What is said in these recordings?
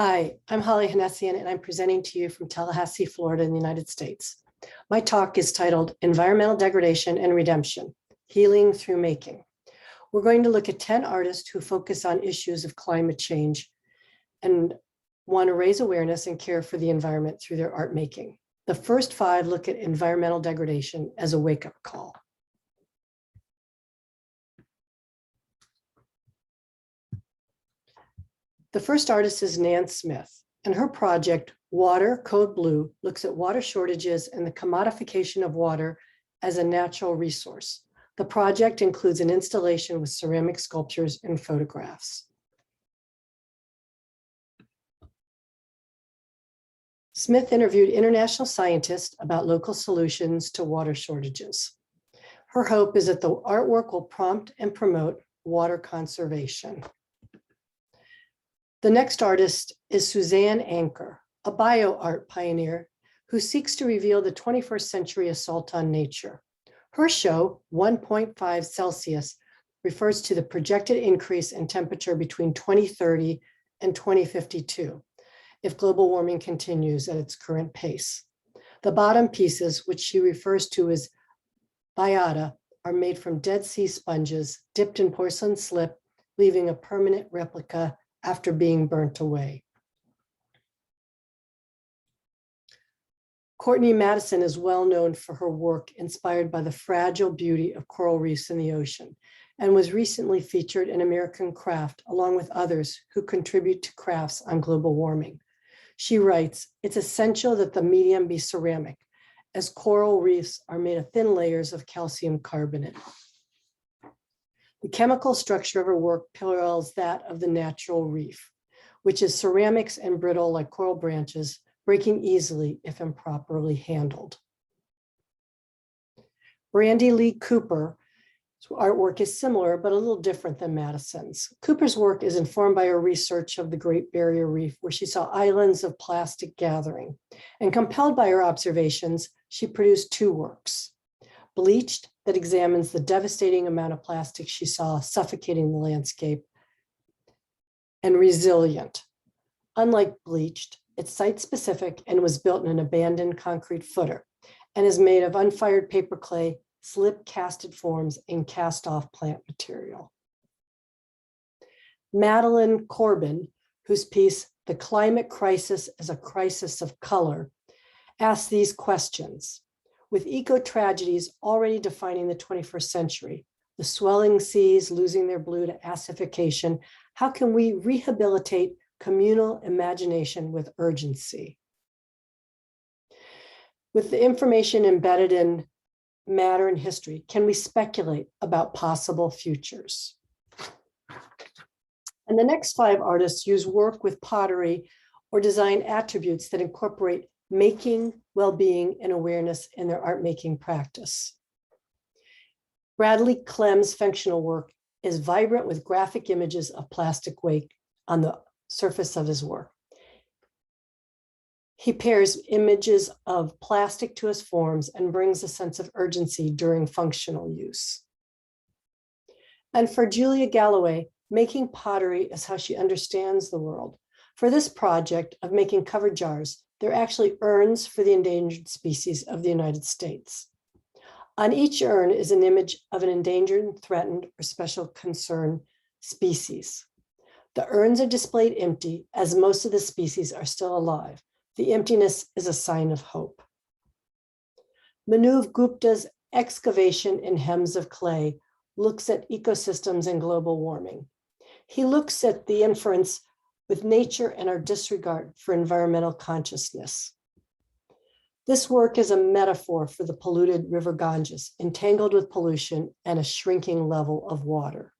Hi, I'm Holly Hanessian, and I'm presenting to you from Tallahassee, Florida, in the United States. My talk is titled Environmental Degradation and Redemption, Healing Through Making. We're going to look at 10 artists who focus on issues of climate change and want to raise awareness and care for the environment through their art making. The first 5 look at environmental degradation as a wake-up call. The first artist is Nan Smith, and her project, Water Code Blue, looks at water shortages and the commodification of water as a natural resource. The project includes an installation with ceramic sculptures and photographs. Smith interviewed international scientists about local solutions to water shortages. Her hope is that the artwork will prompt and promote water conservation. The next artist is Suzanne Anker, a bioart pioneer who seeks to reveal the 21st century assault on nature. Her show, 1.5 Celsius, refers to the projected increase in temperature between 2030 and 2052 if global warming continues at its current pace. The bottom pieces, which she refers to as biota, are made from Dead Sea sponges dipped in porcelain slip, leaving a permanent replica after being burnt away. Courtney Madison is well known for her work inspired by the fragile beauty of coral reefs in the ocean, and was recently featured in American Craft along with others who contribute to crafts on global warming. She writes, "It's essential that the medium be ceramic, as coral reefs are made of thin layers of calcium carbonate." The chemical structure of her work parallels that of the natural reef, which is ceramics and brittle like coral branches, breaking easily if improperly handled. Brandy Lee Cooper's artwork is similar, but a little different than Madison's. Cooper's work is informed by her research of the Great Barrier Reef, where she saw islands of plastic gathering. And compelled by her observations, she produced 2 works. Bleached, that examines the devastating amount of plastic she saw suffocating the landscape, and Resilient. Unlike Bleached, it's site-specific and was built in an abandoned concrete footer and is made of unfired paper clay, slip-casted forms, and cast-off plant material. Madeline Corbin, whose piece, The Climate Crisis is a Crisis of Color, asks these questions. With eco-tragedies already defining the 21st century, the swelling seas losing their blue to acidification, how can we rehabilitate communal imagination with urgency? With the information embedded in matter and history, can we speculate about possible futures? And the next 5 artists use work with pottery or design attributes that incorporate making, well-being, and awareness in their art making practice. Bradley Clem's functional work is vibrant with graphic images of plastic waste on the surface of his work. He pairs images of plastic to his forms and brings a sense of urgency during functional use. And for Julia Galloway, making pottery is how she understands the world. For this project of making covered jars, they're actually urns for the endangered species of the United States. On each urn is an image of an endangered, threatened, or special concern species. The urns are displayed empty, as most of the species are still alive. The emptiness is a sign of hope. Manuv Gupta's excavation in hems of clay looks at ecosystems and global warming. He looks at the inference with nature and our disregard for environmental consciousness. This work is a metaphor for the polluted River Ganges, entangled with pollution and a shrinking level of water.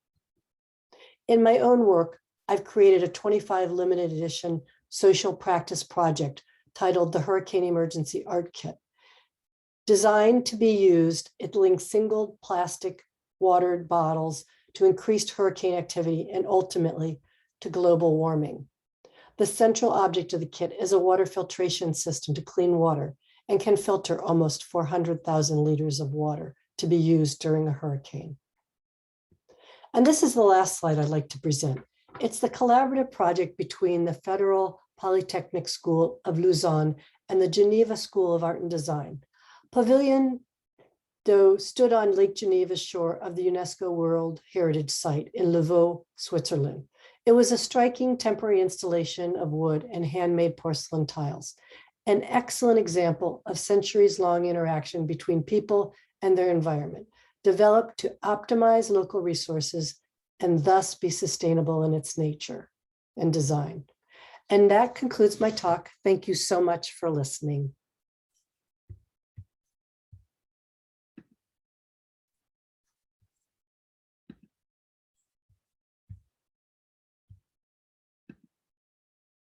In my own work, I've created a 25 limited edition social practice project titled the Hurricane Emergency Art Kit. Designed to be used, it links single plastic watered bottles to increased hurricane activity and ultimately to global warming. The central object of the kit is a water filtration system to clean water and can filter almost 400,000 liters of water to be used during a hurricane. And this is the last slide I'd like to present. It's the collaborative project between the federal Polytechnic School of Lausanne and the Geneva School of Art and Design. Pavilion d'Eau stood on Lake Geneva's shore of the UNESCO World Heritage Site in Louvain, Switzerland. It was a striking temporary installation of wood and handmade porcelain tiles, an excellent example of centuries-long interaction between people and their environment, developed to optimize local resources and thus be sustainable in its nature and design. And that concludes my talk. Thank you so much for listening.